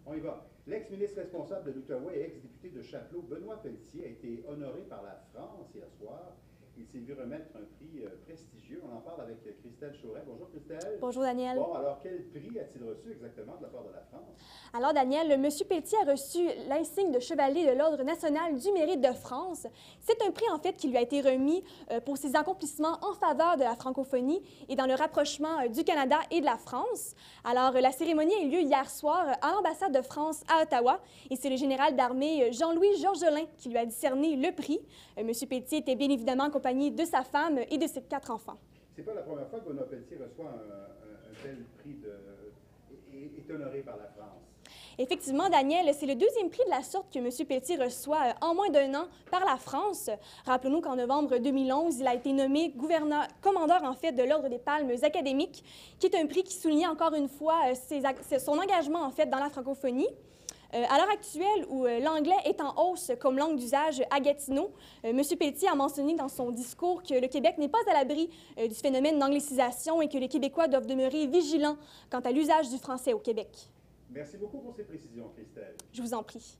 On y va. L'ex-ministre responsable de l'Outaouais et ex-député de Chapleau, Benoît Pelletier, a été honoré par la France hier soir. Il s'est vu remettre un prix prestigieux. On en parle avec Christelle Chauret. Bonjour Christelle. Bonjour Daniel. Bon, alors quel prix a-t-il reçu exactement de la part de la France? Alors Daniel, M. Pelletier a reçu l'insigne de chevalier de l'Ordre national du mérite de France. C'est un prix en fait qui lui a été remis pour ses accomplissements en faveur de la francophonie et dans le rapprochement du Canada et de la France. Alors la cérémonie a eu lieu hier soir à l'ambassade de France à Ottawa et c'est le général d'armée Jean-Louis Georgelin qui lui a décerné le prix. M. Pelletier était bien évidemment accompagné de sa femme et de ses 4 enfants. C'est pas la première fois que Benoît Pelletier reçoit un tel prix et est honoré par la France. Effectivement, Daniel, c'est le deuxième prix de la sorte que M. Pelletier reçoit en moins d'un an par la France. Rappelons-nous qu'en novembre 2011, il a été nommé commandeur en fait de l'Ordre des Palmes académiques, qui est un prix qui soulignait encore une fois son engagement en fait dans la francophonie. À l'heure actuelle, où l'anglais est en hausse comme langue d'usage à Gatineau, M. Pelletier a mentionné dans son discours que le Québec n'est pas à l'abri du phénomène d'anglicisation et que les Québécois doivent demeurer vigilants quant à l'usage du français au Québec. Merci beaucoup pour ces précisions, Christelle. Je vous en prie.